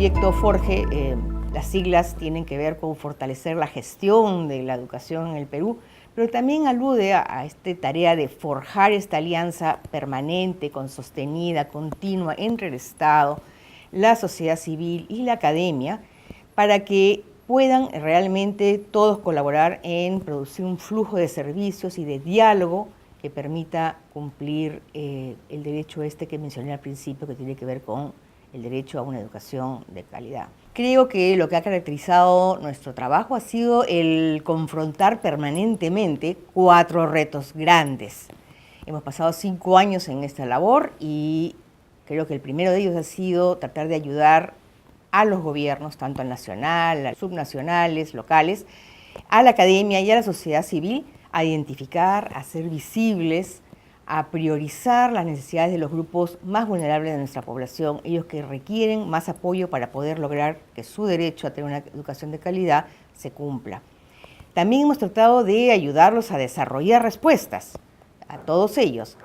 proyecto Forge, las siglas tienen que ver con fortalecer la gestión de la educación en el Perú, pero también alude a esta tarea de forjar esta alianza permanente, sostenida, continua entre el Estado, la sociedad civil y la academia, para que puedan realmente todos colaborar en producir un flujo de servicios y de diálogo que permita cumplir el derecho que mencioné al principio, que tiene que ver con el derecho a una educación de calidad. Creo que lo que ha caracterizado nuestro trabajo ha sido el confrontar permanentemente 4 retos grandes. Hemos pasado 5 años en esta labor y creo que el primero de ellos ha sido tratar de ayudar a los gobiernos, tanto al nacional, a subnacionales, locales, a la academia y a la sociedad civil, a identificar, a hacer visibles, a priorizar las necesidades de los grupos más vulnerables de nuestra población, ellos que requieren más apoyo para poder lograr que su derecho a tener una educación de calidad se cumpla. También hemos tratado de ayudarlos a desarrollar respuestas a todos ellos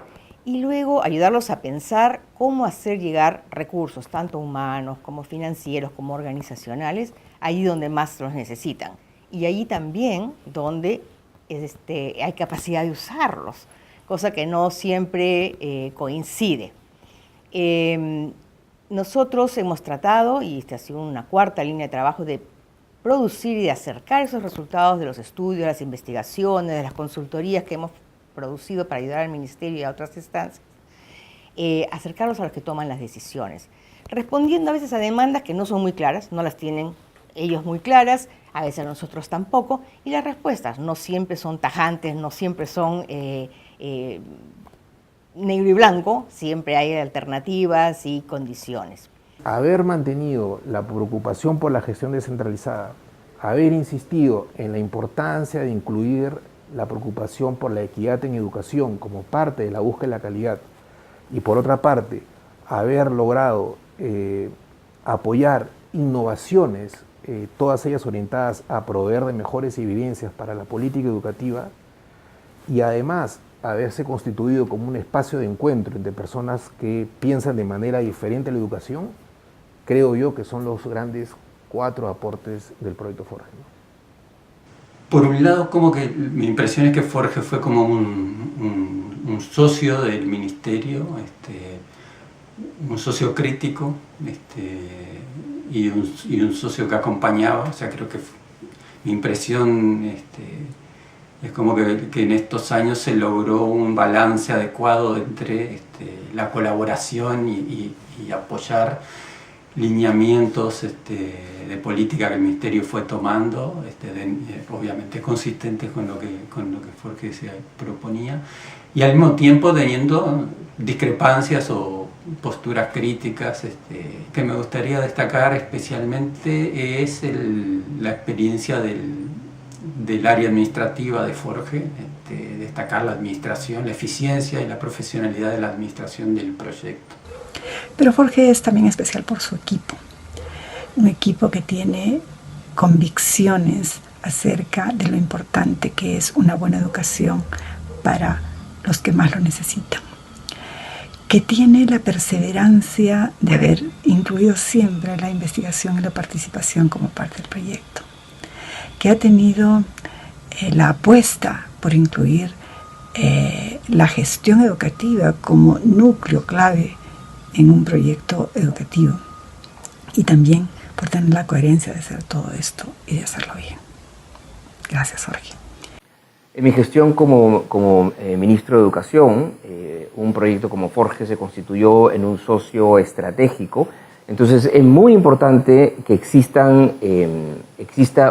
y luego ayudarlos a pensar cómo hacer llegar recursos, tanto humanos como financieros, como organizacionales, ahí donde más los necesitan. Y ahí también donde hay capacidad de usarlos, cosa que no siempre coincide. Nosotros hemos tratado, y esta ha sido una cuarta línea de trabajo, de producir y de acercar esos resultados de los estudios, las investigaciones, de las consultorías que hemos producido para ayudar al Ministerio y a otras instancias, acercarlos a los que toman las decisiones, respondiendo a veces a demandas que no son muy claras, no las tienen ellos muy claras, a veces nosotros tampoco, y las respuestas no siempre son tajantes, no siempre son negro y blanco, siempre hay alternativas y condiciones. Haber mantenido la preocupación por la gestión descentralizada, haber insistido en la importancia de incluir la preocupación por la equidad en educación como parte de la búsqueda de la calidad, y por otra parte, haber logrado apoyar innovaciones, todas ellas orientadas a proveer de mejores evidencias para la política educativa, y además haberse constituido como un espacio de encuentro entre personas que piensan de manera diferente la educación, creo yo que son los grandes 4 aportes del proyecto Forge, ¿no? Por un lado, como que mi impresión es que Forge fue como un socio del ministerio, un socio crítico, y un socio que acompañaba. O sea, creo que mi impresión es como que en estos años se logró un balance adecuado entre la colaboración y apoyar lineamientos de política que el Ministerio fue tomando, obviamente consistentes con lo que Forge se proponía, y al mismo tiempo teniendo discrepancias o posturas críticas. Que me gustaría destacar especialmente es la experiencia del área administrativa de Forge, destacar la administración, la eficiencia y la profesionalidad de la administración del proyecto. Pero Forge es también especial por su equipo, un equipo que tiene convicciones acerca de lo importante que es una buena educación para los que más lo necesitan, que tiene la perseverancia de haber incluido siempre la investigación y la participación como parte del proyecto, que ha tenido la apuesta por incluir la gestión educativa como núcleo clave en un proyecto educativo, y también por tener la coherencia de hacer todo esto y de hacerlo bien. Gracias, Jorge. En mi gestión como ministro de Educación, un proyecto como Forge se constituyó en un socio estratégico. Entonces es muy importante que exista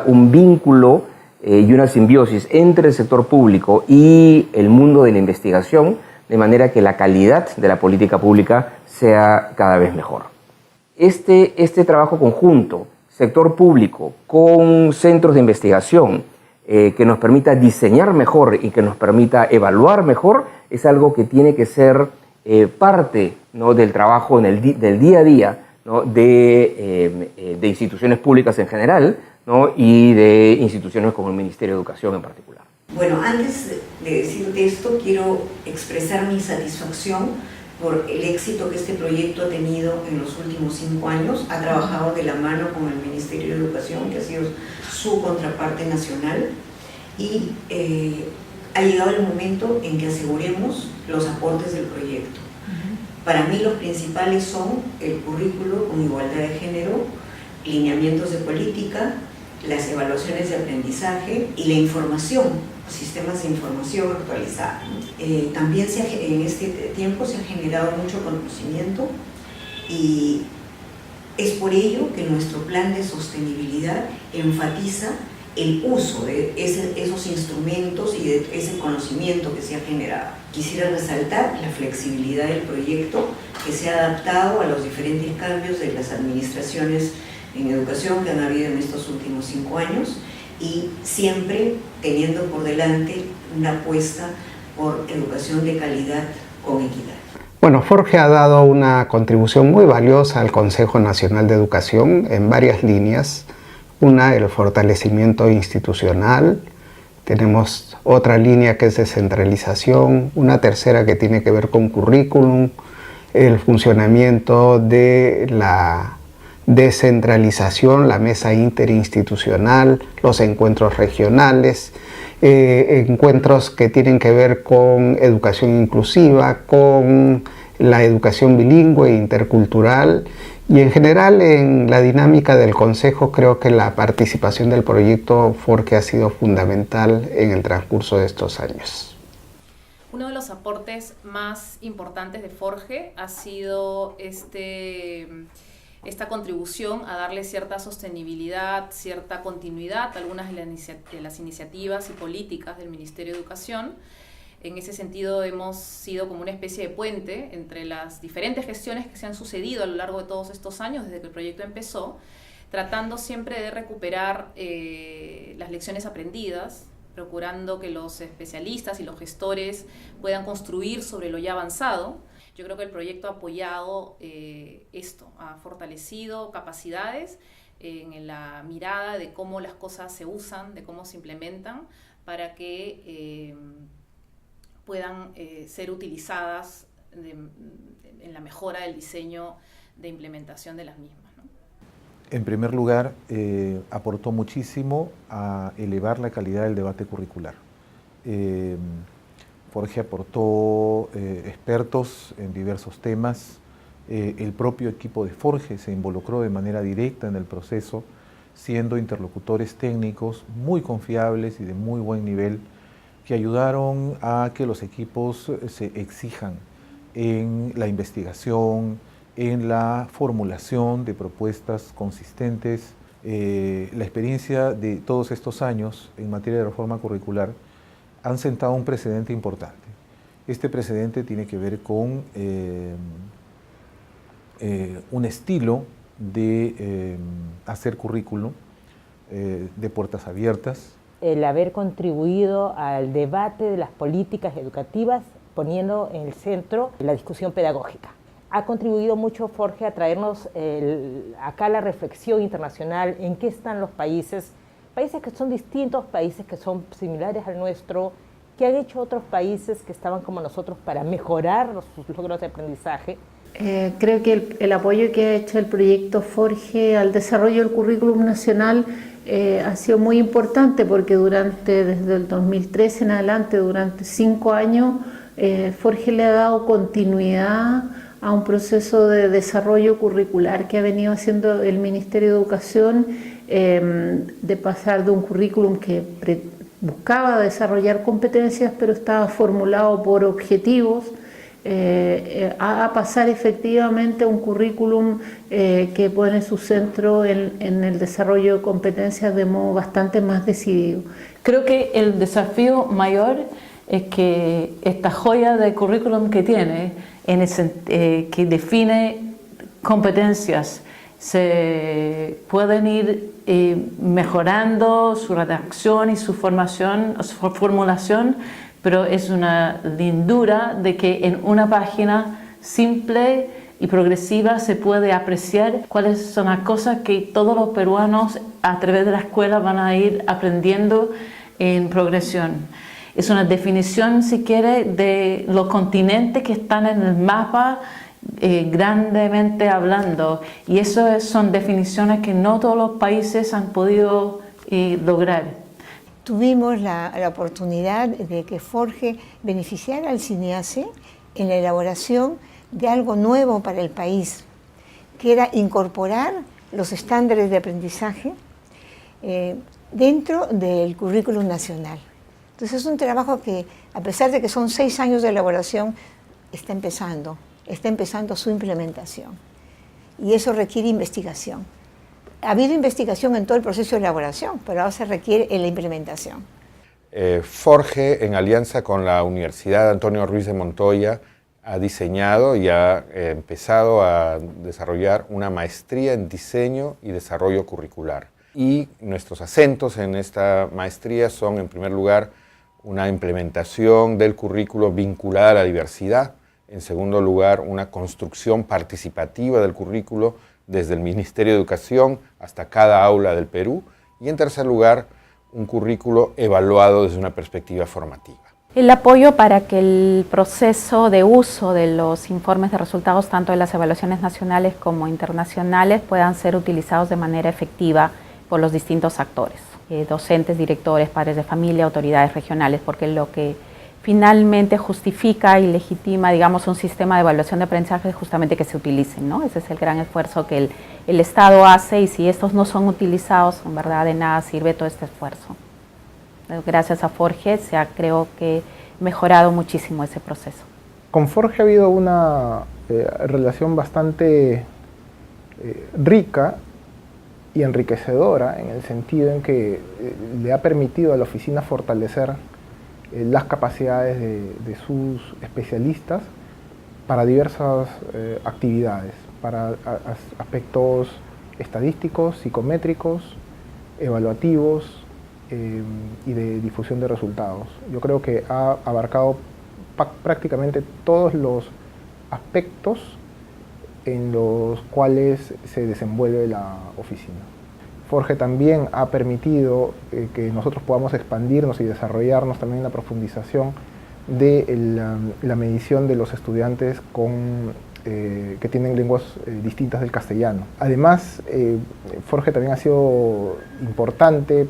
un vínculo y una simbiosis entre el sector público y el mundo de la investigación, de manera que la calidad de la política pública sea cada vez mejor. Este trabajo conjunto, sector público con centros de investigación, que nos permita diseñar mejor y que nos permita evaluar mejor, es algo que tiene que ser parte, ¿no?, del trabajo del día a día, ¿no?, de instituciones públicas en general, ¿no?, y de instituciones como el Ministerio de Educación en particular. Bueno, antes de decirte esto, quiero expresar mi satisfacción por el éxito que este proyecto ha tenido en los últimos 5 años. Ha trabajado de la mano con el Ministerio de Educación, que ha sido su contraparte nacional, y ha llegado el momento en que aseguremos los aportes del proyecto. Para mí los principales son el currículo con igualdad de género, lineamientos de política, las evaluaciones de aprendizaje y la información, sistemas de información actualizada. También en este tiempo se ha generado mucho conocimiento, y es por ello que nuestro plan de sostenibilidad enfatiza el uso de esos instrumentos y de ese conocimiento que se ha generado. Quisiera resaltar la flexibilidad del proyecto, que se ha adaptado a los diferentes cambios de las administraciones en educación que han habido en estos últimos 5 años, y siempre teniendo por delante una apuesta por educación de calidad con equidad. Bueno, Forge ha dado una contribución muy valiosa al Consejo Nacional de Educación en varias líneas. Una, el fortalecimiento institucional. Tenemos otra línea que es descentralización. Una tercera que tiene que ver con currículum, el funcionamiento de la descentralización, la mesa interinstitucional, los encuentros regionales, encuentros que tienen que ver con educación inclusiva, con la educación bilingüe e intercultural, y en general en la dinámica del Consejo creo que la participación del proyecto Forge ha sido fundamental en el transcurso de estos años. Uno de los aportes más importantes de Forge ha sido esta contribución a darle cierta sostenibilidad, cierta continuidad a algunas de las iniciativas y políticas del Ministerio de Educación. En ese sentido hemos sido como una especie de puente entre las diferentes gestiones que se han sucedido a lo largo de todos estos años desde que el proyecto empezó, tratando siempre de recuperar las lecciones aprendidas, procurando que los especialistas y los gestores puedan construir sobre lo ya avanzado. Yo creo que el proyecto ha apoyado esto, ha fortalecido capacidades en la mirada de cómo las cosas se usan, de cómo se implementan, para que puedan ser utilizadas en la mejora del diseño de implementación de las mismas, ¿no? En primer lugar, aportó muchísimo a elevar la calidad del debate curricular. Forge aportó expertos en diversos temas. El propio equipo de Forge se involucró de manera directa en el proceso, siendo interlocutores técnicos muy confiables y de muy buen nivel, que ayudaron a que los equipos se exijan en la investigación, en la formulación de propuestas consistentes. La experiencia de todos estos años en materia de reforma curricular han sentado un precedente importante. Este precedente tiene que ver con un estilo de hacer currículum de puertas abiertas. El haber contribuido al debate de las políticas educativas, poniendo en el centro la discusión pedagógica. Ha contribuido mucho Forge a traernos acá la reflexión internacional en qué están los países que son distintos, países que son similares al nuestro, que han hecho otros países que estaban como nosotros para mejorar sus logros de aprendizaje. Creo que el apoyo que ha hecho el proyecto Forge al desarrollo del currículum nacional ha sido muy importante, porque desde el 2013 en adelante, durante 5 años, Forge le ha dado continuidad a un proceso de desarrollo curricular que ha venido haciendo el Ministerio de Educación, de pasar de un currículum que buscaba desarrollar competencias, pero estaba formulado por objetivos, a pasar efectivamente a un currículum que pone su centro en el desarrollo de competencias de modo bastante más decidido. Creo que el desafío mayor es que esta joya de currículum que tiene, que define competencias, se pueden ir mejorando su redacción y su formación, su formulación, pero es una lindura de que en una página simple y progresiva se puede apreciar cuáles son las cosas que todos los peruanos a través de la escuela van a ir aprendiendo en progresión. Es una definición, si quiere, de los continentes que están en el mapa grandemente hablando. Y eso son definiciones que no todos los países han podido lograr. Tuvimos la oportunidad de que Forge beneficiara al CINEACE en la elaboración de algo nuevo para el país, que era incorporar los estándares de aprendizaje dentro del currículum nacional. Entonces es un trabajo que, a pesar de que son 6 años de elaboración, está empezando su implementación. Y eso requiere investigación. Ha habido investigación en todo el proceso de elaboración, pero ahora se requiere en la implementación. Forge, en alianza con la Universidad Antonio Ruiz de Montoya, ha diseñado y ha empezado a desarrollar una maestría en diseño y desarrollo curricular. Y nuestros acentos en esta maestría son, en primer lugar, una implementación del currículo vinculada a la diversidad. En segundo lugar, una construcción participativa del currículo desde el Ministerio de Educación hasta cada aula del Perú. Y en tercer lugar, un currículo evaluado desde una perspectiva formativa. El apoyo para que el proceso de uso de los informes de resultados, tanto de las evaluaciones nacionales como internacionales, puedan ser utilizados de manera efectiva por los distintos actores, docentes, directores, padres de familia, autoridades regionales, porque lo que finalmente justifica y legitima, digamos, un sistema de evaluación de aprendizaje es justamente que se utilicen, ¿no? Ese es el gran esfuerzo que el Estado hace, y si estos no son utilizados, en verdad de nada sirve todo este esfuerzo. Gracias a Forge se ha, creo que, mejorado muchísimo ese proceso. Con Forge ha habido una relación bastante rica y enriquecedora, en el sentido en que le ha permitido a la oficina fortalecer las capacidades de sus especialistas para diversas actividades, para aspectos estadísticos, psicométricos, evaluativos, y de difusión de resultados. Yo creo que ha abarcado prácticamente todos los aspectos en los cuales se desenvuelve la oficina. Forge también ha permitido que nosotros podamos expandirnos y desarrollarnos también en la profundización de la medición de los estudiantes que tienen lenguas distintas del castellano. Además, Forge también ha sido importante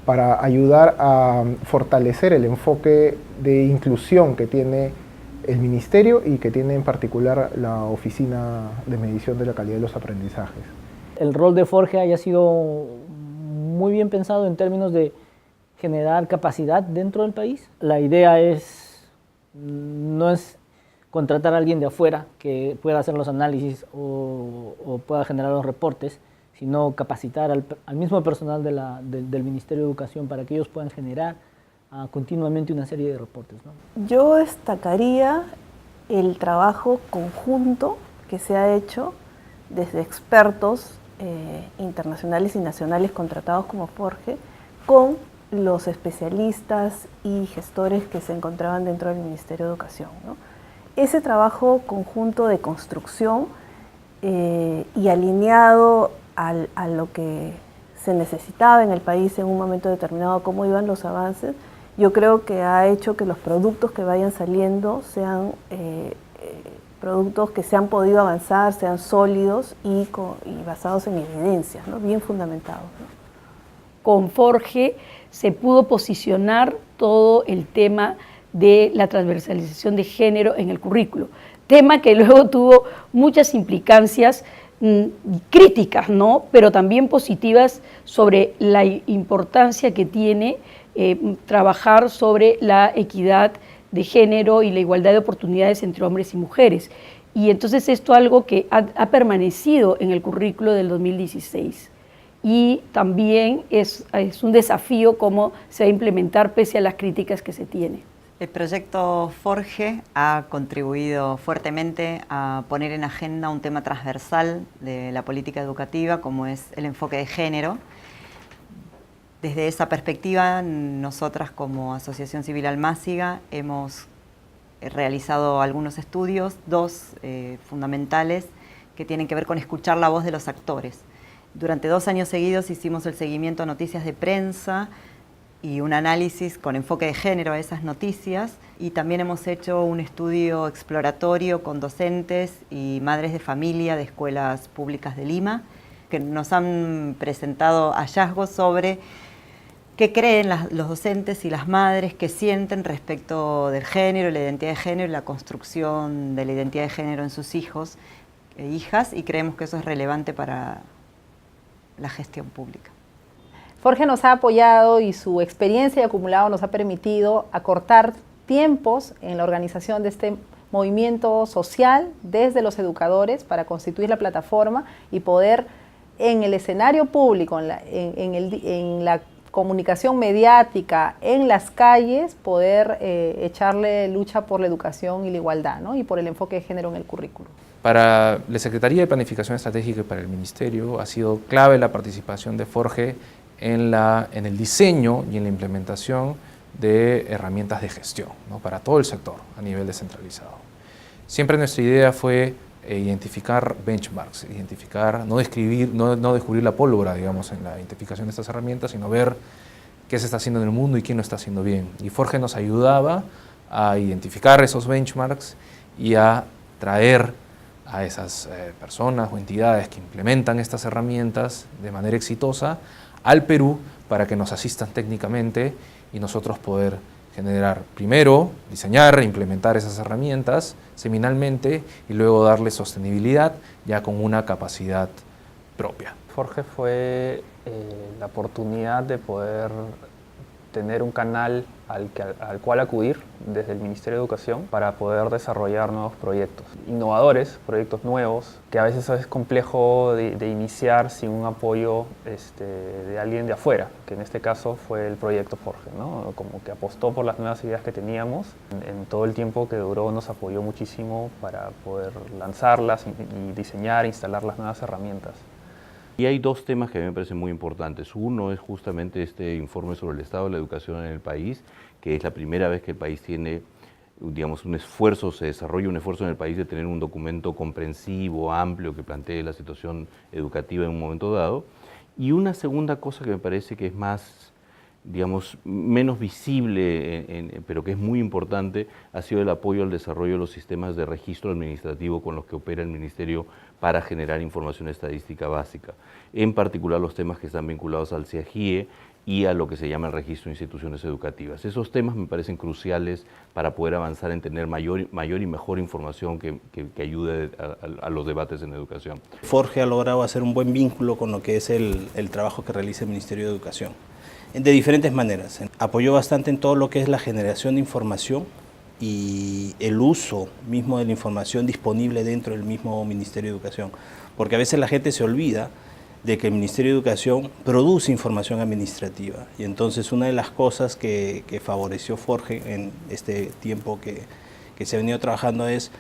para ayudar a fortalecer el enfoque de inclusión que tiene el Ministerio y que tiene en particular la Oficina de Medición de la Calidad de los Aprendizajes. El rol de Forge haya sido muy bien pensado en términos de generar capacidad dentro del país. La idea no es contratar a alguien de afuera que pueda hacer los análisis o pueda generar los reportes, sino capacitar al mismo personal del Ministerio de Educación para que ellos puedan generar continuamente una serie de reportes, ¿no? Yo destacaría el trabajo conjunto que se ha hecho desde expertos internacionales y nacionales contratados como Forge con los especialistas y gestores que se encontraban dentro del Ministerio de Educación, ¿no? Ese trabajo conjunto de construcción y alineado a lo que se necesitaba en el país en un momento determinado, cómo iban los avances, yo creo que ha hecho que los productos que vayan saliendo sean productos que se han podido avanzar, sean sólidos y basados en evidencias, ¿no? Bien fundamentados, ¿no? Con Forge se pudo posicionar todo el tema de la transversalización de género en el currículo, tema que luego tuvo muchas implicancias críticas, ¿no? Pero también positivas sobre la importancia que tiene trabajar sobre la equidad de género y la igualdad de oportunidades entre hombres y mujeres. Y entonces esto es algo que ha permanecido en el currículo del 2016. Y también es un desafío cómo se va a implementar pese a las críticas que se tiene. El proyecto Forge ha contribuido fuertemente a poner en agenda un tema transversal de la política educativa, como es el enfoque de género. Desde esa perspectiva, nosotras como Asociación Civil Almáciga hemos realizado algunos estudios, dos fundamentales, que tienen que ver con escuchar la voz de los actores. Durante 2 años seguidos hicimos el seguimiento a noticias de prensa y un análisis con enfoque de género a esas noticias, y también hemos hecho un estudio exploratorio con docentes y madres de familia de escuelas públicas de Lima, que nos han presentado hallazgos sobre qué creen los docentes y las madres, qué sienten respecto del género, la identidad de género y la construcción de la identidad de género en sus hijos e hijas, y creemos que eso es relevante para la gestión pública. Forge nos ha apoyado y su experiencia y acumulado nos ha permitido acortar tiempos en la organización de este movimiento social desde los educadores para constituir la plataforma y poder en el escenario público, en la comunicación mediática, en las calles, poder echarle lucha por la educación y la igualdad, ¿no? Y por el enfoque de género en el currículo. Para la Secretaría de Planificación Estratégica y para el Ministerio ha sido clave la participación de Forge en el diseño y en la implementación de herramientas de gestión, ¿no? Para todo el sector a nivel descentralizado. Siempre nuestra idea fue identificar benchmarks, no descubrir la pólvora, digamos, en la identificación de estas herramientas, sino ver qué se está haciendo en el mundo y quién lo está haciendo bien. Y Forge nos ayudaba a identificar esos benchmarks y a traer a esas personas o entidades que implementan estas herramientas de manera exitosa al Perú para que nos asistan técnicamente y nosotros poder generar, primero, diseñar e implementar esas herramientas seminalmente y luego darle sostenibilidad ya con una capacidad propia. Forge fue la oportunidad de poder tener un canal al cual acudir desde el Ministerio de Educación para poder desarrollar nuevos proyectos innovadores, proyectos nuevos, que a veces es complejo de iniciar sin un apoyo de alguien de afuera, que en este caso fue el proyecto Forge, ¿no? Como que apostó por las nuevas ideas que teníamos. En todo el tiempo que duró nos apoyó muchísimo para poder lanzarlas y diseñar e instalar las nuevas herramientas. Y hay dos temas que a mí me parecen muy importantes. Uno es justamente este informe sobre el estado de la educación en el país, que es la primera vez que el país tiene, digamos, se desarrolla un esfuerzo en el país de tener un documento comprensivo, amplio, que plantee la situación educativa en un momento dado. Y una segunda cosa que me parece que es más, digamos, menos visible, pero que es muy importante, ha sido el apoyo al desarrollo de los sistemas de registro administrativo con los que opera el Ministerio para generar información estadística básica, en particular los temas que están vinculados al CIAGIE y a lo que se llama el registro de instituciones educativas. Esos temas me parecen cruciales para poder avanzar en tener mayor y mejor información que ayude a los debates en educación. Forge ha logrado hacer un buen vínculo con lo que es el trabajo que realiza el Ministerio de Educación, de diferentes maneras. Apoyó bastante en todo lo que es la generación de información y el uso mismo de la información disponible dentro del mismo Ministerio de Educación, porque a veces la gente se olvida de que el Ministerio de Educación produce información administrativa, y entonces una de las cosas que favoreció Forge en este tiempo que se ha venido trabajando es: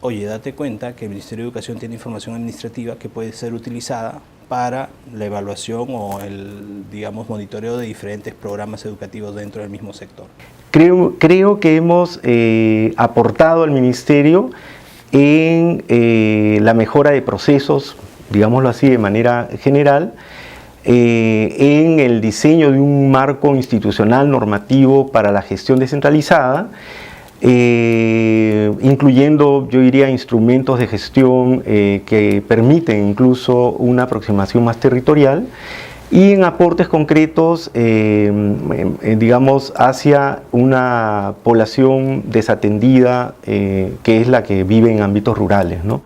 oye, date cuenta que el Ministerio de Educación tiene información administrativa que puede ser utilizada para la evaluación o el, digamos, monitoreo de diferentes programas educativos dentro del mismo sector. Creo que hemos aportado al Ministerio en la mejora de procesos, digámoslo así de manera general, en el diseño de un marco institucional normativo para la gestión descentralizada, incluyendo, yo diría, instrumentos de gestión que permiten incluso una aproximación más territorial, y en aportes concretos, digamos, hacia una población desatendida, que es la que vive en ámbitos rurales, ¿no?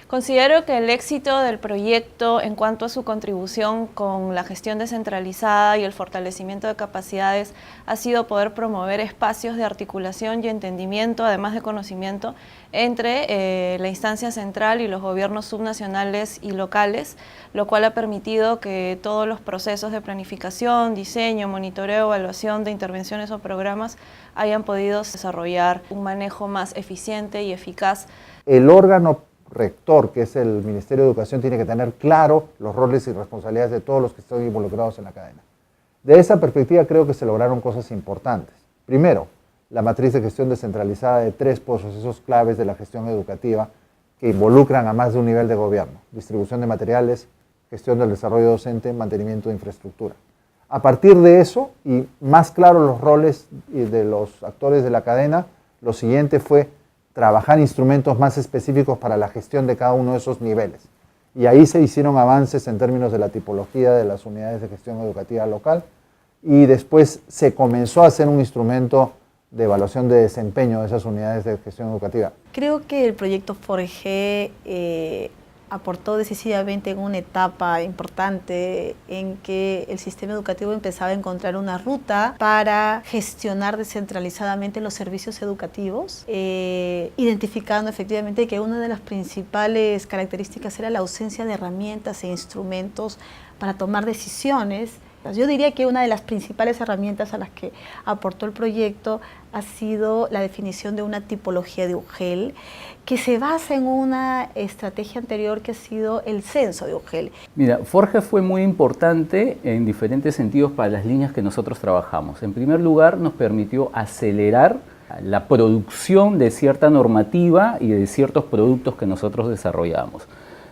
Considero que el éxito del proyecto en cuanto a su contribución con la gestión descentralizada y el fortalecimiento de capacidades ha sido poder promover espacios de articulación y entendimiento, además de conocimiento, entre la instancia central y los gobiernos subnacionales y locales, lo cual ha permitido que todos los procesos de planificación, diseño, monitoreo, evaluación de intervenciones o programas hayan podido desarrollar un manejo más eficiente y eficaz. El órgano rector, que es el Ministerio de Educación, tiene que tener claro los roles y responsabilidades de todos los que están involucrados en la cadena. De esa perspectiva creo que se lograron cosas importantes. Primero, la matriz de gestión descentralizada de 3 procesos claves de la gestión educativa que involucran a más de un nivel de gobierno: distribución de materiales, gestión del desarrollo docente, mantenimiento de infraestructura. A partir de eso, y más claros los roles de los actores de la cadena, lo siguiente fue trabajar instrumentos más específicos para la gestión de cada uno de esos niveles. Y ahí se hicieron avances en términos de la tipología de las unidades de gestión educativa local, y después se comenzó a hacer un instrumento de evaluación de desempeño de esas unidades de gestión educativa. Creo que el proyecto Forge aportó decisivamente en una etapa importante en que el sistema educativo empezaba a encontrar una ruta para gestionar descentralizadamente los servicios educativos, identificando efectivamente que una de las principales características era la ausencia de herramientas e instrumentos para tomar decisiones. Yo diría que una de las principales herramientas a las que aportó el proyecto ha sido la definición de una tipología de UGEL que se basa en una estrategia anterior que ha sido el censo de UGEL. Mira, Forge fue muy importante en diferentes sentidos para las líneas que nosotros trabajamos. En primer lugar, nos permitió acelerar la producción de cierta normativa y de ciertos productos que nosotros desarrollamos.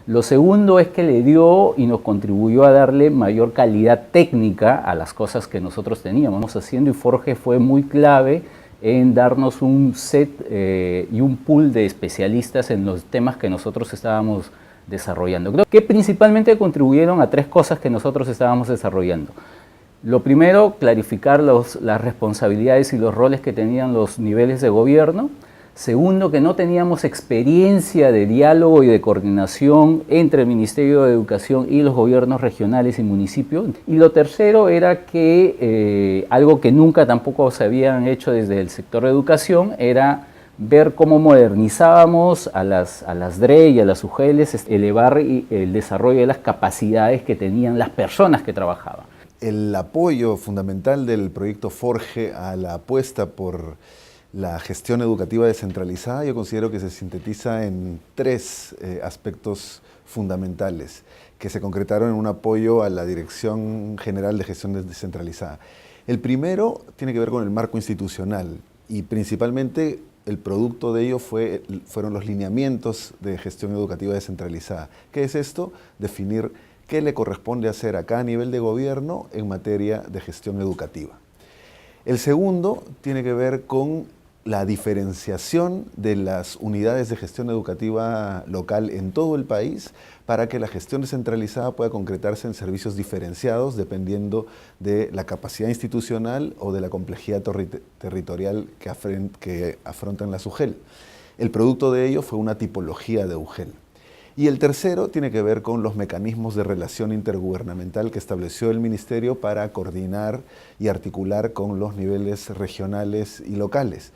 Lo segundo es que le dio y nos contribuyó a darle mayor calidad técnica a las cosas que nosotros teníamos haciendo, y Forge fue muy clave en darnos un set y un pool de especialistas en los temas que nosotros estábamos desarrollando. Creo que principalmente contribuyeron a tres cosas que nosotros estábamos desarrollando. Lo primero, clarificar las responsabilidades y los roles que tenían los niveles de gobierno. Segundo, que no teníamos experiencia de diálogo y de coordinación entre el Ministerio de Educación y los gobiernos regionales y municipios. Y lo tercero era que algo que nunca tampoco se habían hecho desde el sector de educación era ver cómo modernizábamos a las DRE y a las UGELs, elevar el desarrollo de las capacidades que tenían las personas que trabajaban. El apoyo fundamental del proyecto Forge a la apuesta por la gestión educativa descentralizada, yo considero que se sintetiza en tres aspectos fundamentales que se concretaron en un apoyo a la Dirección General de Gestión Descentralizada. El primero tiene que ver con el marco institucional, y principalmente el producto de ello fueron los lineamientos de gestión educativa descentralizada. ¿Qué es esto? Definir qué le corresponde hacer a cada nivel de gobierno en materia de gestión educativa. El segundo tiene que ver con la diferenciación de las unidades de gestión educativa local en todo el país para que la gestión descentralizada pueda concretarse en servicios diferenciados dependiendo de la capacidad institucional o de la complejidad territorial que afrontan las UGEL. El producto de ello fue una tipología de UGEL. Y el tercero tiene que ver con los mecanismos de relación intergubernamental que estableció el Ministerio para coordinar y articular con los niveles regionales y locales.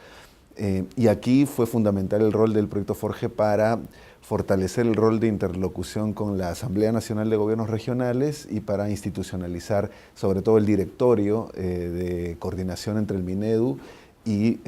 Y aquí fue fundamental el rol del proyecto Forge para fortalecer el rol de interlocución con la Asamblea Nacional de Gobiernos Regionales y para institucionalizar sobre todo el directorio de coordinación entre el Minedu y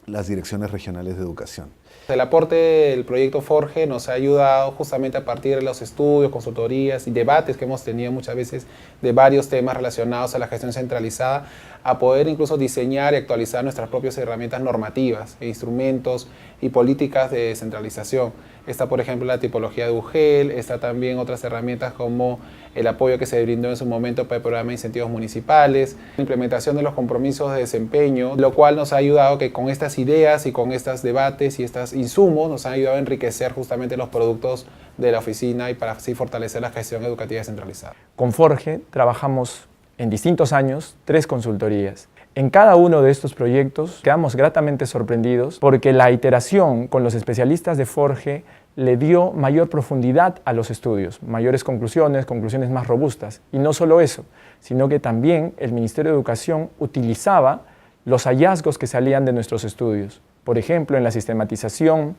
las direcciones regionales de educación. El aporte del proyecto Forge nos ha ayudado justamente a partir de los estudios, consultorías y debates que hemos tenido muchas veces de varios temas relacionados a la gestión centralizada, a poder incluso diseñar y actualizar nuestras propias herramientas normativas, instrumentos y políticas de descentralización. Está, por ejemplo, la tipología de UGEL, está también otras herramientas como el apoyo que se brindó en su momento para el programa de incentivos municipales, la implementación de los compromisos de desempeño, lo cual nos ha ayudado que con estas ideas y con estos debates y estos insumos nos han ayudado a enriquecer justamente los productos de la oficina y para así fortalecer la gestión educativa descentralizada. Con Forge trabajamos en distintos años 3 consultorías. En cada uno de estos proyectos quedamos gratamente sorprendidos porque la iteración con los especialistas de Forge le dio mayor profundidad a los estudios, mayores conclusiones más robustas. Y no solo eso, sino que también el Ministerio de Educación utilizaba los hallazgos que salían de nuestros estudios. Por ejemplo, en la sistematización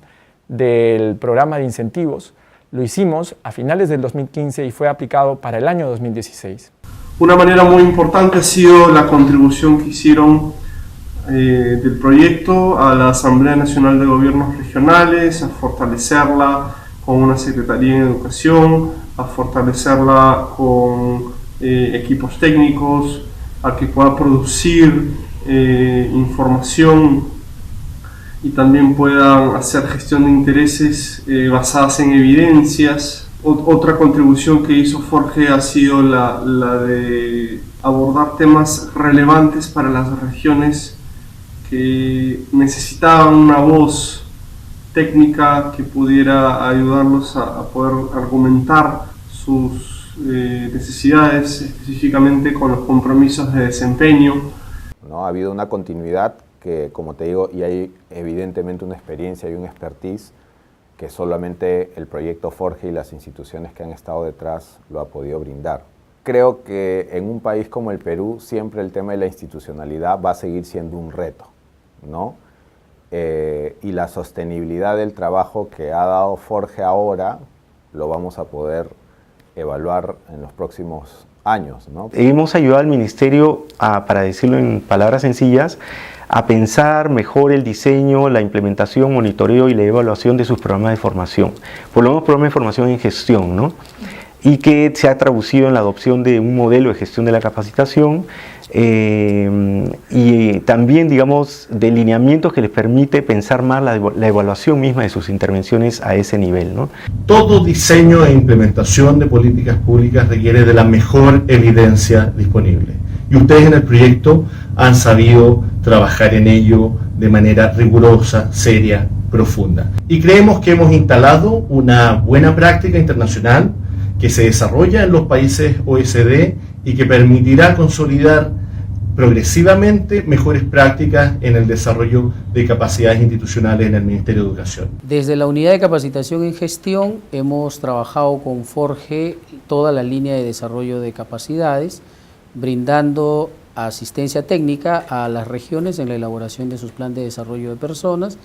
del programa de incentivos, lo hicimos a finales del 2015 y fue aplicado para el año 2016. Una manera muy importante ha sido la contribución que hicieron del proyecto a la Asamblea Nacional de Gobiernos Regionales, a fortalecerla con una Secretaría de Educación, a fortalecerla con equipos técnicos, a que pueda producir información y también puedan hacer gestión de intereses basadas en evidencias Otra contribución que hizo Forge ha sido la de abordar temas relevantes para las regiones que necesitaban una voz técnica que pudiera ayudarlos a poder argumentar sus necesidades, específicamente con los compromisos de desempeño. ¿No? Ha habido una continuidad que, como te digo, y hay evidentemente una experiencia y un expertise que solamente el proyecto Forge y las instituciones que han estado detrás lo ha podido brindar. Creo que en un país como el Perú siempre el tema de la institucionalidad va a seguir siendo un reto, ¿no? Y la sostenibilidad del trabajo que ha dado Forge ahora lo vamos a poder evaluar en los próximos años, ¿no? Hemos ayudado al Ministerio, para decirlo en palabras sencillas, a pensar mejor el diseño, la implementación, monitoreo y la evaluación de sus programas de formación. Por lo menos programas de formación en gestión, ¿no? Y que se ha traducido en la adopción de un modelo de gestión de la capacitación y también, digamos, de lineamientos que les permite pensar más la evaluación misma de sus intervenciones a ese nivel, ¿no? Todo diseño e implementación de políticas públicas requiere de la mejor evidencia disponible. Y ustedes en el proyecto han sabido trabajar en ello de manera rigurosa, seria, profunda. Y creemos que hemos instalado una buena práctica internacional que se desarrolla en los países OECD y que permitirá consolidar progresivamente mejores prácticas en el desarrollo de capacidades institucionales en el Ministerio de Educación. Desde la Unidad de Capacitación en Gestión hemos trabajado con Forge toda la línea de desarrollo de capacidades, brindando asistencia técnica a las regiones en la elaboración de sus planes de desarrollo de personas,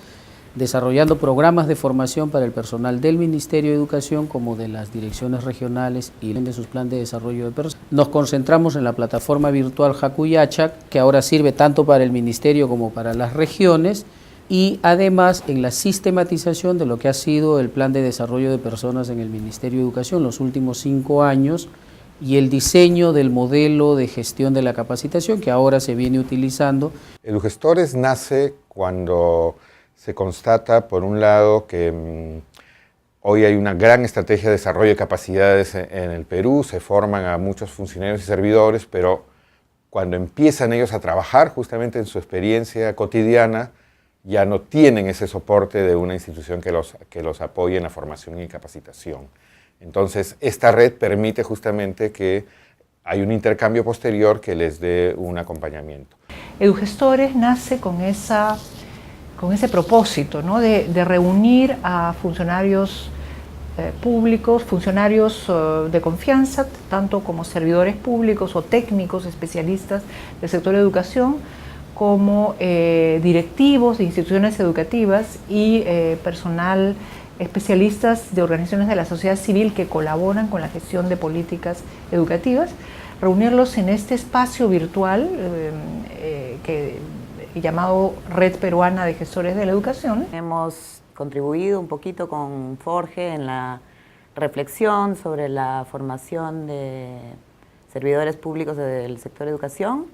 desarrollando programas de formación para el personal del Ministerio de Educación como de las direcciones regionales y de sus planes de desarrollo de personas. Nos concentramos en la plataforma virtual Hakuyachac, que ahora sirve tanto para el Ministerio como para las regiones, y además en la sistematización de lo que ha sido el plan de desarrollo de personas en el Ministerio de Educación los últimos 5 años, y el diseño del modelo de gestión de la capacitación que ahora se viene utilizando. EduGestores nace cuando se constata, por un lado, que hoy hay una gran estrategia de desarrollo de capacidades en el Perú, se forman a muchos funcionarios y servidores, pero cuando empiezan ellos a trabajar justamente en su experiencia cotidiana, ya no tienen ese soporte de una institución que los apoye en la formación y capacitación. Entonces, esta red permite justamente que hay un intercambio posterior que les dé un acompañamiento. EduGestores nace con ese propósito, ¿no? de reunir a funcionarios públicos, funcionarios de confianza, tanto como servidores públicos o técnicos especialistas del sector de educación, como directivos de instituciones educativas y personal especialistas de organizaciones de la sociedad civil que colaboran con la gestión de políticas educativas, reunirlos en este espacio virtual llamado Red Peruana de Gestores de la Educación. Hemos contribuido un poquito con Forge en la reflexión sobre la formación de servidores públicos del sector de educación,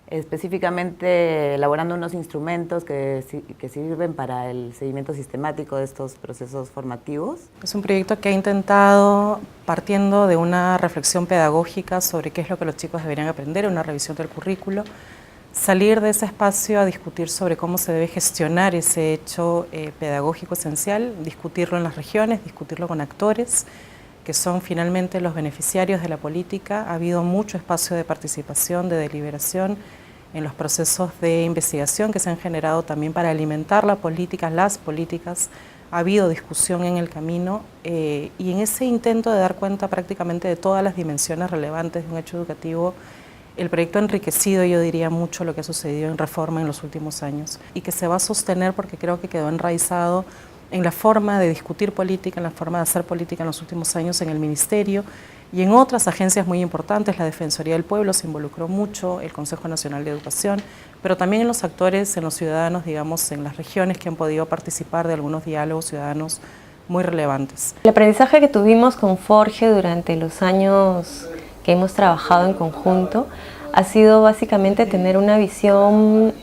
específicamente elaborando unos instrumentos que sirven para el seguimiento sistemático de estos procesos formativos. Es un proyecto que ha intentado, partiendo de una reflexión pedagógica sobre qué es lo que los chicos deberían aprender, una revisión del currículo, salir de ese espacio a discutir sobre cómo se debe gestionar ese hecho pedagógico esencial, discutirlo en las regiones, discutirlo con actores, que son finalmente los beneficiarios de la política. Ha habido mucho espacio de participación, de deliberación en los procesos de investigación que se han generado también para alimentar las políticas. Ha habido discusión en el camino y en ese intento de dar cuenta prácticamente de todas las dimensiones relevantes de un hecho educativo, el proyecto ha enriquecido, yo diría, mucho lo que ha sucedido en Reforma en los últimos años y que se va a sostener porque creo que quedó enraizado en la forma de discutir política, en la forma de hacer política en los últimos años en el Ministerio y en otras agencias muy importantes. La Defensoría del Pueblo se involucró mucho, el Consejo Nacional de Educación, pero también en los actores, en los ciudadanos, digamos, en las regiones que han podido participar de algunos diálogos ciudadanos muy relevantes. El aprendizaje que tuvimos con Forge durante los años que hemos trabajado en conjunto ha sido básicamente tener una visión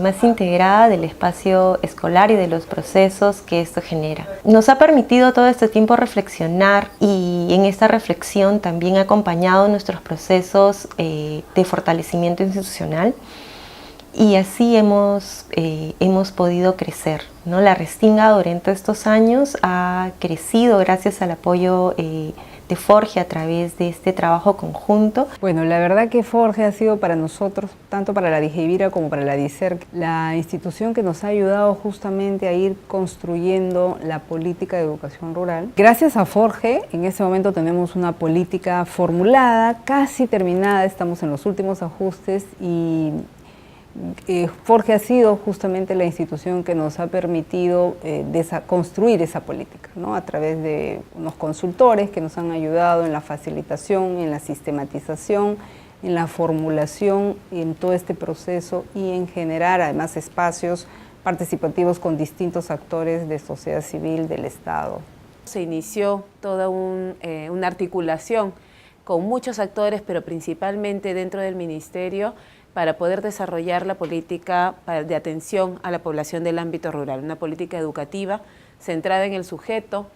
más integrada del espacio escolar y de los procesos que esto genera. Nos ha permitido todo este tiempo reflexionar y en esta reflexión también ha acompañado nuestros procesos de fortalecimiento institucional y así hemos podido crecer, ¿no? La Restinga durante estos años ha crecido gracias al apoyo de Forge a través de este trabajo conjunto. Bueno, la verdad que Forge ha sido para nosotros, tanto para la DIGEVIRA como para la DICERC, la institución que nos ha ayudado justamente a ir construyendo la política de educación rural. Gracias a Forge, en este momento tenemos una política formulada, casi terminada, estamos en los últimos ajustes y Forge ha sido justamente la institución que nos ha permitido construir esa política, ¿no? A través de unos consultores que nos han ayudado en la facilitación, en la sistematización, en la formulación, en todo este proceso y en generar además espacios participativos con distintos actores de sociedad civil del Estado. Se inició toda una articulación con muchos actores, pero principalmente dentro del Ministerio, para poder desarrollar la política de atención a la población del ámbito rural, una política educativa centrada en el sujeto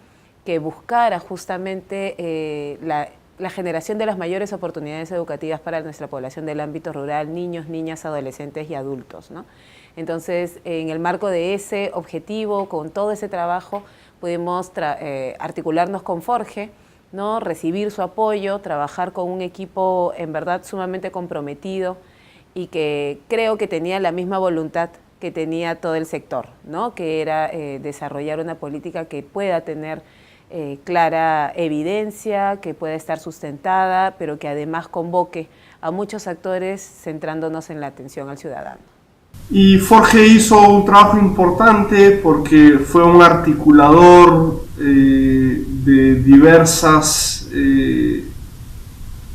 que buscara justamente la generación de las mayores oportunidades educativas para nuestra población del ámbito rural, niños, niñas, adolescentes y adultos, ¿no? Entonces, en el marco de ese objetivo, con todo ese trabajo, pudimos articularnos con Forge, ¿no? Recibir su apoyo, trabajar con un equipo en verdad sumamente comprometido, y que creo que tenía la misma voluntad que tenía todo el sector, ¿no? Que era desarrollar una política que pueda tener clara evidencia, que pueda estar sustentada, pero que además convoque a muchos actores centrándonos en la atención al ciudadano. Y Forge hizo un trabajo importante porque fue un articulador de diversas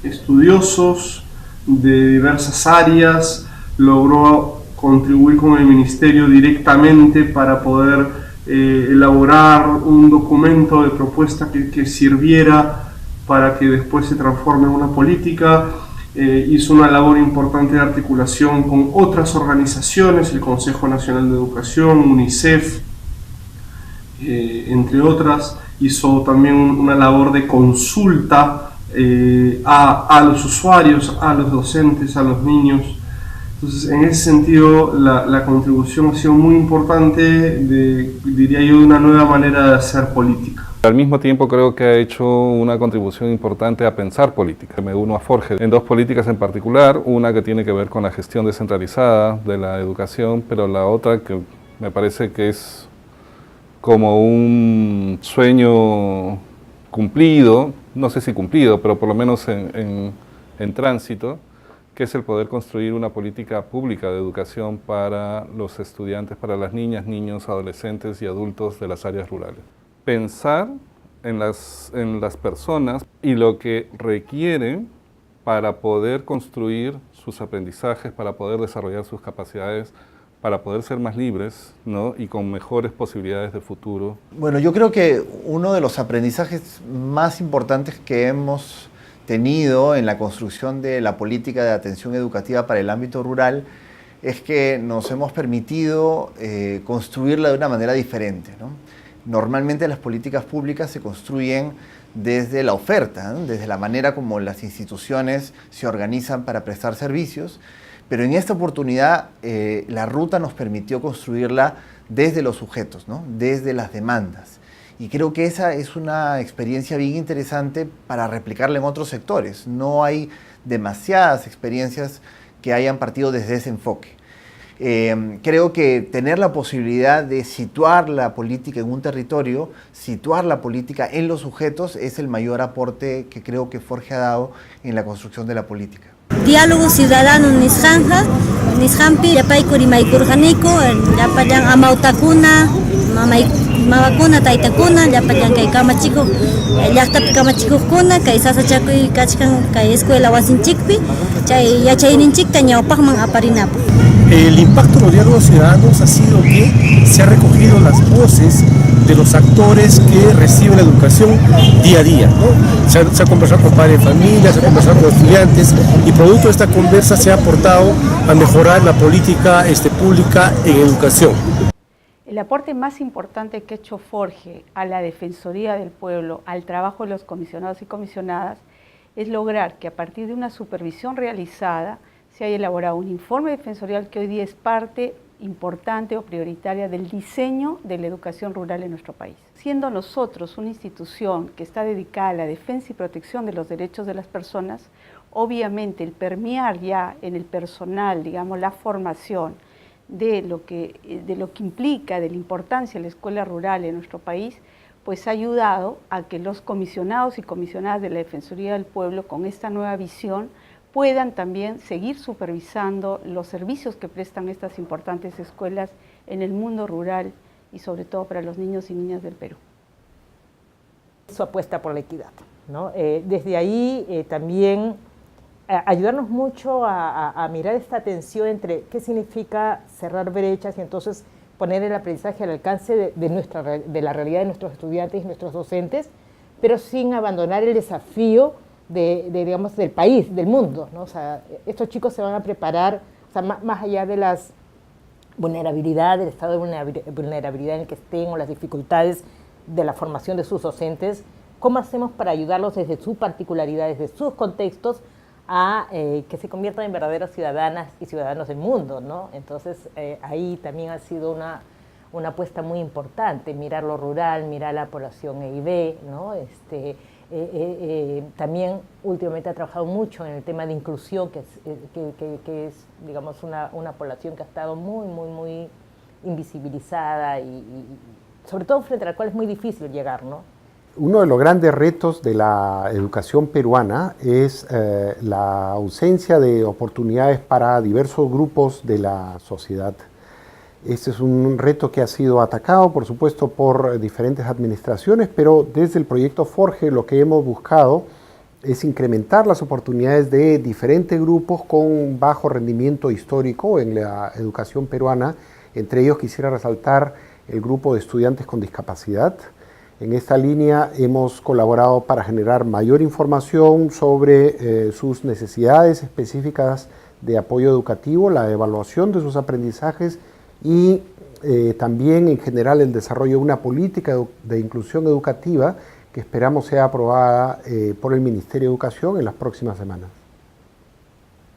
estudiosos, de diversas áreas, logró contribuir con el Ministerio directamente para poder elaborar un documento de propuesta que sirviera para que después se transforme en una política. Hizo una labor importante de articulación con otras organizaciones, el Consejo Nacional de Educación, UNICEF, entre otras. Hizo también una labor de consulta a los usuarios, a los docentes, a los niños. Entonces, en ese sentido, la contribución ha sido muy importante, diría yo, de una nueva manera de hacer política. Al mismo tiempo creo que ha hecho una contribución importante a pensar política. Me uno a Forge en dos políticas en particular, una que tiene que ver con la gestión descentralizada de la educación, pero la otra que me parece que es como un sueño cumplido, no sé si cumplido, pero por lo menos en tránsito, que es el poder construir una política pública de educación para los estudiantes, para las niñas, niños, adolescentes y adultos de las áreas rurales. Pensar en las personas y lo que requieren para poder construir sus aprendizajes, para poder desarrollar sus capacidades, para poder ser más libres, ¿no? Y con mejores posibilidades de futuro. Bueno, yo creo que uno de los aprendizajes más importantes que hemos tenido en la construcción de la política de atención educativa para el ámbito rural es que nos hemos permitido construirla de una manera diferente, ¿no? Normalmente las políticas públicas se construyen desde la oferta, ¿no? Desde la manera como las instituciones se organizan para prestar servicios, pero en esta oportunidad la ruta nos permitió construirla desde los sujetos, ¿no? Desde las demandas. Y creo que esa es una experiencia bien interesante para replicarla en otros sectores. No hay demasiadas experiencias que hayan partido desde ese enfoque. Creo que tener la posibilidad de situar la política en un territorio, situar la política en los sujetos, es el mayor aporte que creo que Forge ha dado en la construcción de la política. Diálogo ciudadano nishampi yapaykuri maykurqaniku llapayan amautakuna mamakuna taytakuna llapayan kay kamachikuq llaqtapi kamachikuqkuna kay sasachakuy kachkan kay escuela wasinchikpi chay yachayninchikta ñawpaqman aparinapu. El impacto de los diálogos ciudadanos ha sido que se han recogido las voces de los actores que reciben la educación día a día, ¿no? Se ha conversado con padres de familia, se ha conversado con estudiantes, y producto de esta conversa se ha aportado a mejorar la política pública en educación. El aporte más importante que ha hecho Forge a la Defensoría del Pueblo, al trabajo de los comisionados y comisionadas, es lograr que a partir de una supervisión realizada se haya elaborado un informe defensorial que hoy día es parte importante o prioritaria del diseño de la educación rural en nuestro país. Siendo nosotros una institución que está dedicada a la defensa y protección de los derechos de las personas, obviamente el permear ya en el personal, digamos, la formación de lo que implica, de la importancia de la escuela rural en nuestro país, pues ha ayudado a que los comisionados y comisionadas de la Defensoría del Pueblo, con esta nueva visión, puedan también seguir supervisando los servicios que prestan estas importantes escuelas en el mundo rural y sobre todo para los niños y niñas del Perú. Su apuesta por la equidad, ¿no? Desde ahí también ayudarnos mucho a mirar esta tensión entre qué significa cerrar brechas y entonces poner el aprendizaje al alcance de la realidad de nuestros estudiantes y nuestros docentes, pero sin abandonar el desafío digamos, del país, del mundo, ¿no? O sea, estos chicos se van a preparar, o sea, más allá de las vulnerabilidades, del estado de vulnerabilidad en el que estén o las dificultades de la formación de sus docentes, ¿cómo hacemos para ayudarlos desde sus particularidades, desde sus contextos, a que se conviertan en verdaderas ciudadanas y ciudadanos del mundo, ¿no? Entonces, ahí también ha sido una apuesta muy importante, mirar lo rural, mirar la población EIB, ¿no? También últimamente ha trabajado mucho en el tema de inclusión, que es digamos, una población que ha estado muy invisibilizada y sobre todo frente a la cual es muy difícil llegar, ¿no? Uno de los grandes retos de la educación peruana es la ausencia de oportunidades para diversos grupos de la sociedad. Este es un reto que ha sido atacado, por supuesto, por diferentes administraciones, pero desde el proyecto Forge lo que hemos buscado es incrementar las oportunidades de diferentes grupos con bajo rendimiento histórico en la educación peruana. Entre ellos quisiera resaltar el grupo de estudiantes con discapacidad. En esta línea hemos colaborado para generar mayor información sobre sus necesidades específicas de apoyo educativo, la evaluación de sus aprendizajes y también en general el desarrollo de una política de inclusión educativa que esperamos sea aprobada por el Ministerio de Educación en las próximas semanas.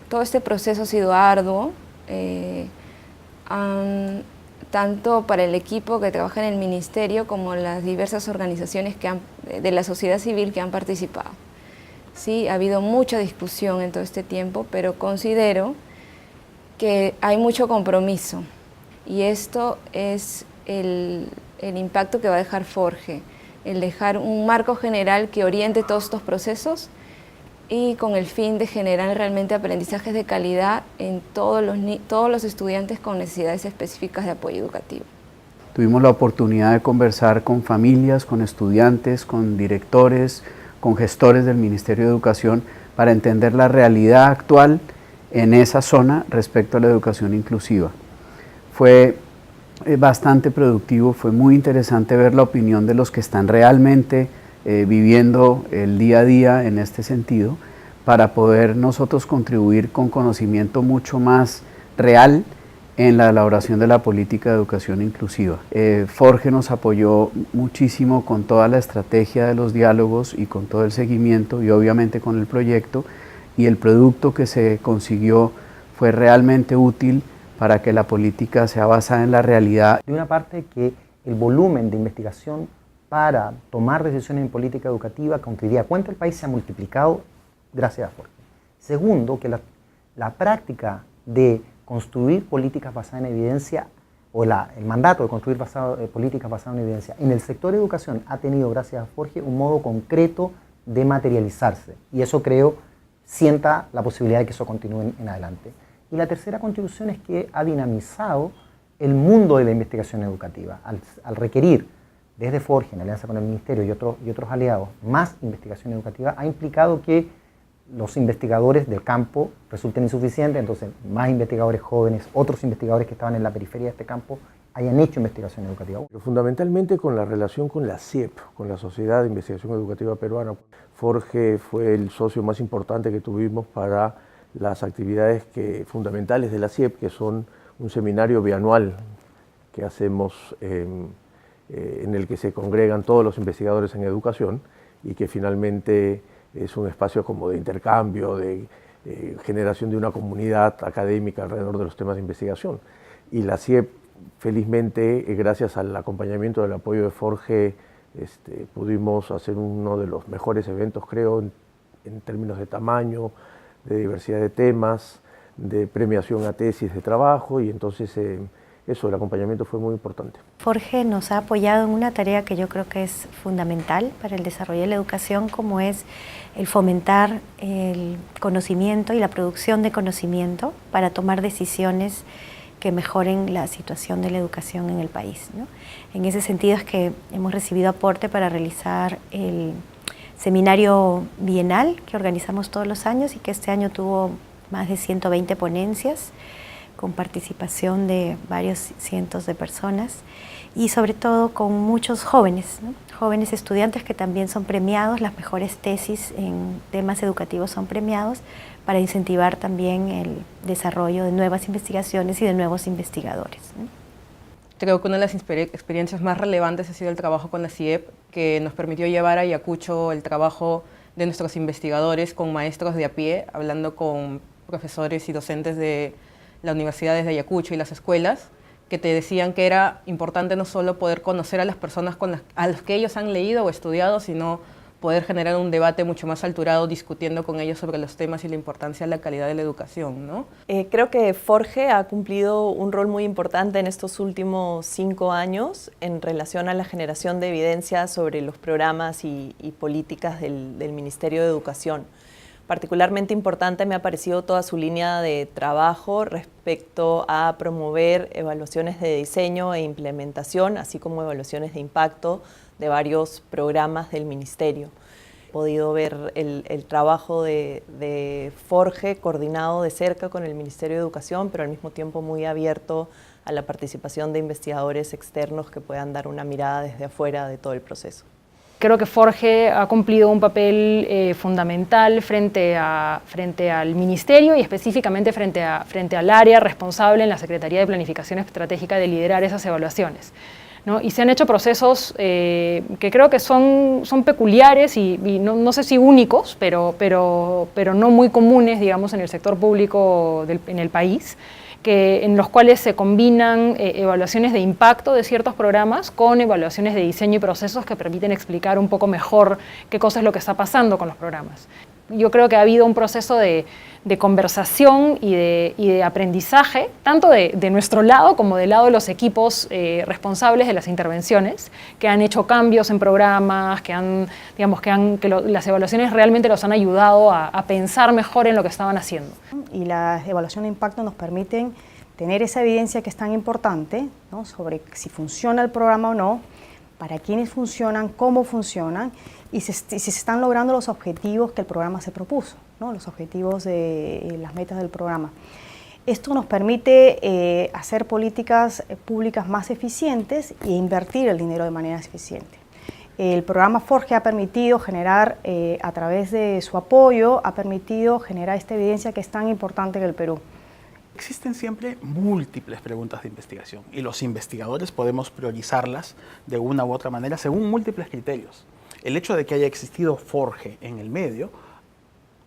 Todo este proceso ha sido arduo, tanto para el equipo que trabaja en el Ministerio como las diversas organizaciones de la sociedad civil que han participado. Sí, ha habido mucha discusión en todo este tiempo, pero considero que hay mucho compromiso. Y esto es el impacto que va a dejar Forge, el dejar un marco general que oriente todos estos procesos y con el fin de generar realmente aprendizajes de calidad en todos los estudiantes con necesidades específicas de apoyo educativo. Tuvimos la oportunidad de conversar con familias, con estudiantes, con directores, con gestores del Ministerio de Educación para entender la realidad actual en esa zona respecto a la educación inclusiva. Fue bastante productivo, fue muy interesante ver la opinión de los que están realmente viviendo el día a día en este sentido, para poder nosotros contribuir con conocimiento mucho más real en la elaboración de la política de educación inclusiva. Forge nos apoyó muchísimo con toda la estrategia de los diálogos y con todo el seguimiento y obviamente con el proyecto, y el producto que se consiguió fue realmente útil para que la política sea basada en la realidad. De una parte, que el volumen de investigación para tomar decisiones en política educativa con que hoy día cuenta el país se ha multiplicado gracias a Forge. Segundo, que la práctica de construir políticas basadas en evidencia, o el mandato de construir políticas basadas en evidencia en el sector de educación ha tenido, gracias a Forge, un modo concreto de materializarse. Y eso, creo, sienta la posibilidad de que eso continúe en adelante. Y la tercera contribución es que ha dinamizado el mundo de la investigación educativa. Al requerir desde Forge, en alianza con el Ministerio y otros aliados, más investigación educativa, ha implicado que los investigadores del campo resulten insuficientes, entonces más investigadores jóvenes, otros investigadores que estaban en la periferia de este campo, hayan hecho investigación educativa. Pero fundamentalmente con la relación con la SIEP, con la Sociedad de Investigación Educativa Peruana. Forge fue el socio más importante que tuvimos para las actividades fundamentales de la SIEP, que son un seminario bianual que hacemos en el que se congregan todos los investigadores en educación y que finalmente es un espacio como de intercambio, de generación de una comunidad académica alrededor de los temas de investigación. Y la SIEP, felizmente, gracias al acompañamiento del apoyo de Forge, pudimos hacer uno de los mejores eventos, creo, en términos de tamaño, de diversidad de temas, de premiación a tesis de trabajo, y entonces el acompañamiento fue muy importante. Forge nos ha apoyado en una tarea que yo creo que es fundamental para el desarrollo de la educación, como es el fomentar el conocimiento y la producción de conocimiento para tomar decisiones que mejoren la situación de la educación en el país, ¿no? En ese sentido es que hemos recibido aporte para realizar el seminario bienal que organizamos todos los años y que este año tuvo más de 120 ponencias con participación de varios cientos de personas y sobre todo con muchos jóvenes, ¿no? Jóvenes estudiantes que también son premiados, las mejores tesis en temas educativos son premiados para incentivar también el desarrollo de nuevas investigaciones y de nuevos investigadores, ¿no? Creo que una de las experiencias más relevantes ha sido el trabajo con la SIEP, que nos permitió llevar a Ayacucho el trabajo de nuestros investigadores con maestros de a pie, hablando con profesores y docentes de las universidades de Ayacucho y las escuelas, que te decían que era importante no solo poder conocer a las personas a las que ellos han leído o estudiado, sino poder generar un debate mucho más alturado discutiendo con ellos sobre los temas y la importancia de la calidad de la educación, ¿no? Creo que Forge ha cumplido un rol muy importante en estos últimos 5 años en relación a la generación de evidencia sobre los programas y políticas del Ministerio de Educación. Particularmente importante me ha parecido toda su línea de trabajo respecto a promover evaluaciones de diseño e implementación, así como evaluaciones de impacto de varios programas del Ministerio. He podido ver el trabajo de Forge coordinado de cerca con el Ministerio de Educación, pero al mismo tiempo muy abierto a la participación de investigadores externos que puedan dar una mirada desde afuera de todo el proceso. Creo que Forge ha cumplido un papel fundamental frente al Ministerio y específicamente frente al área responsable en la Secretaría de Planificación Estratégica de liderar esas evaluaciones, ¿no? Y se han hecho procesos que creo que son peculiares y no sé si únicos, pero no muy comunes, digamos, en el sector público en el país, en los cuales se combinan evaluaciones de impacto de ciertos programas con evaluaciones de diseño y procesos que permiten explicar un poco mejor qué cosa es lo que está pasando con los programas. Yo creo que ha habido un proceso de conversación y de aprendizaje, tanto de nuestro lado como del lado de los equipos responsables de las intervenciones, que han hecho cambios en programas, que las evaluaciones realmente los han ayudado a pensar mejor en lo que estaban haciendo. Y las evaluaciones de impacto nos permiten tener esa evidencia que es tan importante, ¿no?, sobre si funciona el programa o no, para quiénes funcionan, cómo funcionan y si se están logrando los objetivos que el programa se propuso, ¿no?, los objetivos de las metas del programa. Esto nos permite hacer políticas públicas más eficientes e invertir el dinero de manera eficiente. El programa Forge ha permitido generar, a través de su apoyo, ha permitido generar esta evidencia que es tan importante en el Perú. Existen siempre múltiples preguntas de investigación y los investigadores podemos priorizarlas de una u otra manera según múltiples criterios. El hecho de que haya existido Forge en el medio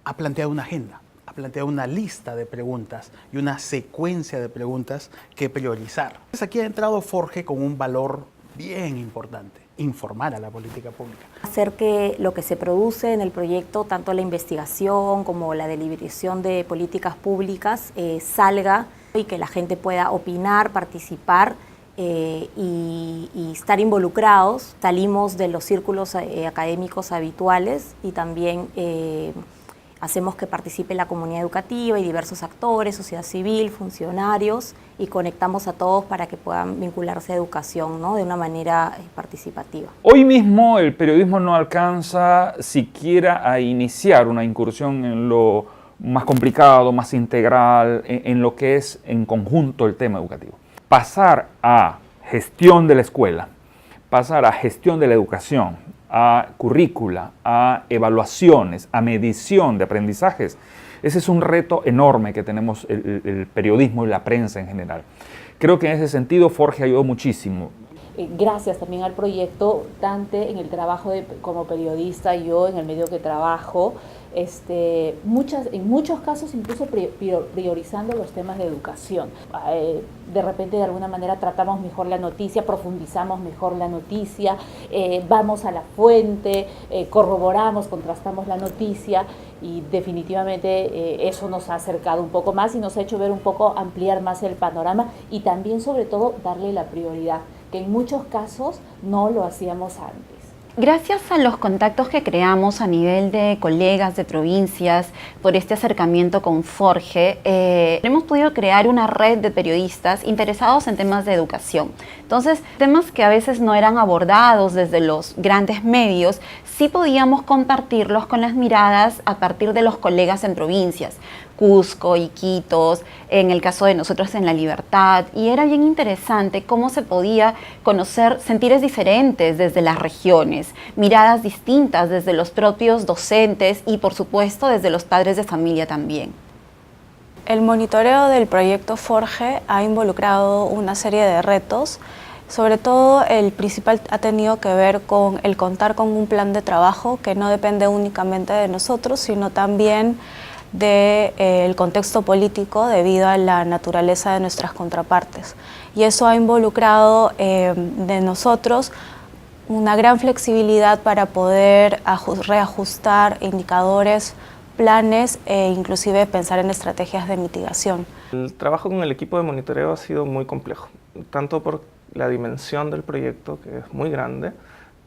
ha planteado una agenda, ha planteado una lista de preguntas y una secuencia de preguntas que priorizar. Entonces aquí ha entrado Forge con un valor bien importante: informar a la política pública. Hacer que lo que se produce en el proyecto, tanto la investigación como la deliberación de políticas públicas, salga y que la gente pueda opinar, participar y estar involucrados. Salimos de los círculos académicos habituales y también hacemos que participe la comunidad educativa y diversos actores, sociedad civil, funcionarios, y conectamos a todos para que puedan vincularse a educación, ¿no?, de una manera participativa. Hoy mismo el periodismo no alcanza siquiera a iniciar una incursión en lo más complicado, más integral, en lo que es en conjunto el tema educativo. Pasar a gestión de la escuela, pasar a gestión de la educación, a currícula, a evaluaciones, a medición de aprendizajes. Ese es un reto enorme que tenemos el periodismo y la prensa en general. Creo que en ese sentido Forge ayudó muchísimo. Gracias también al proyecto, Dante, en el trabajo como periodista, yo en el medio que trabajo, en muchos casos incluso priorizando los temas de educación. De repente de alguna manera tratamos mejor la noticia, profundizamos mejor la noticia, vamos a la fuente, corroboramos, contrastamos la noticia y definitivamente eso nos ha acercado un poco más y nos ha hecho ver un poco, ampliar más el panorama y también sobre todo darle la prioridad, que en muchos casos no lo hacíamos antes. Gracias a los contactos que creamos a nivel de colegas de provincias por este acercamiento con Forge, hemos podido crear una red de periodistas interesados en temas de educación. Entonces, temas que a veces no eran abordados desde los grandes medios, sí podíamos compartirlos con las miradas a partir de los colegas en provincias. Cusco, Iquitos, en el caso de nosotros en La Libertad, y era bien interesante cómo se podía conocer sentires diferentes desde las regiones, miradas distintas desde los propios docentes y por supuesto desde los padres de familia también. El monitoreo del proyecto Forge ha involucrado una serie de retos. Sobre todo el principal ha tenido que ver con el contar con un plan de trabajo que no depende únicamente de nosotros, sino también del contexto político debido a la naturaleza de nuestras contrapartes. Y eso ha involucrado de nosotros una gran flexibilidad para poder reajustar indicadores, planes e inclusive pensar en estrategias de mitigación. El trabajo con el equipo de monitoreo ha sido muy complejo, tanto por la dimensión del proyecto, que es muy grande,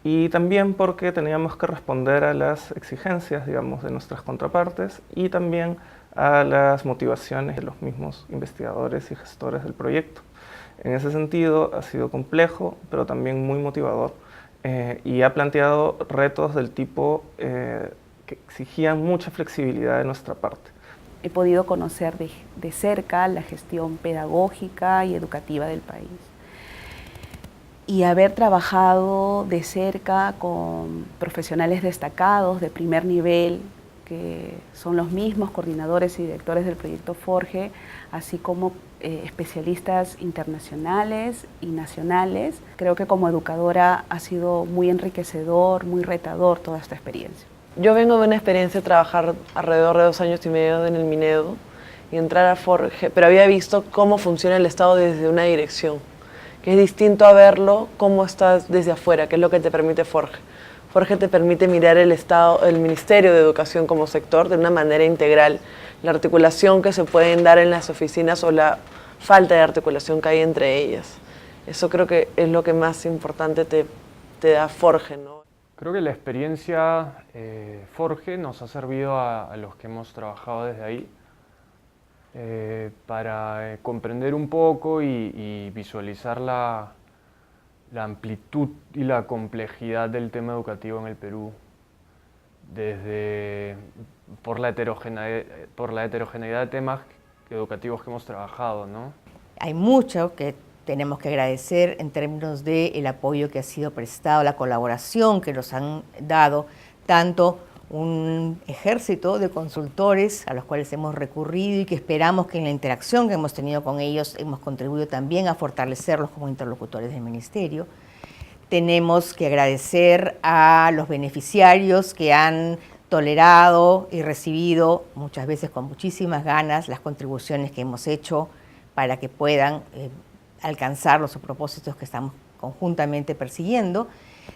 y también porque teníamos que responder a las exigencias, digamos, de nuestras contrapartes y también a las motivaciones de los mismos investigadores y gestores del proyecto. En ese sentido ha sido complejo, pero también muy motivador y ha planteado retos del tipo que exigían mucha flexibilidad de nuestra parte. He podido conocer de cerca la gestión pedagógica y educativa del país. Y haber trabajado de cerca con profesionales destacados de primer nivel, que son los mismos coordinadores y directores del proyecto Forge, así como especialistas internacionales y nacionales. Creo que como educadora ha sido muy enriquecedor, muy retador toda esta experiencia. Yo vengo de una experiencia de trabajar alrededor de 2 años y medio en el Minedo y entrar a Forge, pero había visto cómo funciona el Estado desde una dirección, que es distinto a verlo cómo estás desde afuera, que es lo que te permite Forge. Forge te permite mirar el Estado, el Ministerio de Educación como sector de una manera integral, la articulación que se pueden dar en las oficinas o la falta de articulación que hay entre ellas. Eso creo que es lo que más importante te da Forge, ¿no? Creo que la experiencia Forge nos ha servido a los que hemos trabajado desde ahí para comprender un poco y visualizar la amplitud y la complejidad del tema educativo en el Perú, por la heterogeneidad de temas educativos que hemos trabajado, ¿no? Hay mucho que tenemos que agradecer en términos del apoyo que ha sido prestado, la colaboración que nos han dado, tanto un ejército de consultores a los cuales hemos recurrido y que esperamos que en la interacción que hemos tenido con ellos hemos contribuido también a fortalecerlos como interlocutores del Ministerio. Tenemos que agradecer a los beneficiarios que han tolerado y recibido, muchas veces con muchísimas ganas, las contribuciones que hemos hecho para que puedan alcanzar los propósitos que estamos conjuntamente persiguiendo.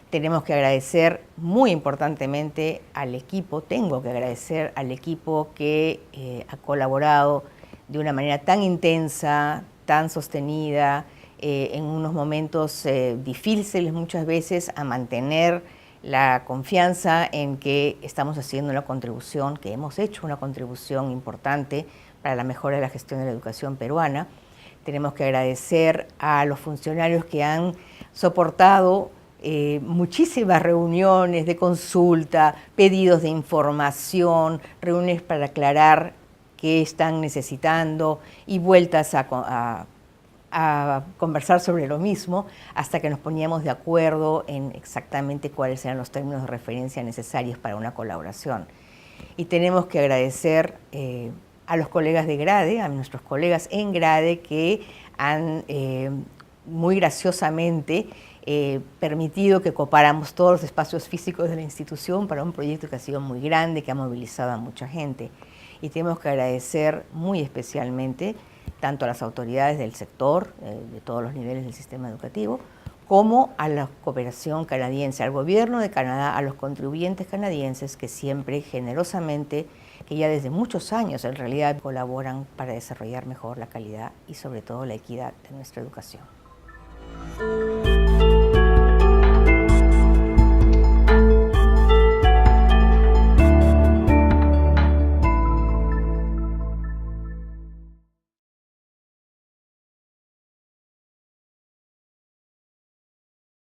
Tenemos que agradecer muy importantemente al equipo, tengo que agradecer al equipo que ha colaborado de una manera tan intensa, tan sostenida, en unos momentos difíciles muchas veces, a mantener la confianza en que estamos haciendo una contribución, que hemos hecho una contribución importante para la mejora de la gestión de la educación peruana. Tenemos que agradecer a los funcionarios que han soportado muchísimas reuniones de consulta, pedidos de información, reuniones para aclarar qué están necesitando y vueltas a conversar sobre lo mismo hasta que nos poníamos de acuerdo en exactamente cuáles eran los términos de referencia necesarios para una colaboración. Y tenemos que agradecer a los colegas de GRADE, a nuestros colegas en GRADE que han muy graciosamente permitido que cooperáramos todos los espacios físicos de la institución para un proyecto que ha sido muy grande, que ha movilizado a mucha gente. Y tenemos que agradecer muy especialmente tanto a las autoridades del sector, de todos los niveles del sistema educativo, como a la cooperación canadiense, al gobierno de Canadá, a los contribuyentes canadienses que siempre generosamente, que ya desde muchos años en realidad colaboran para desarrollar mejor la calidad y sobre todo la equidad de nuestra educación.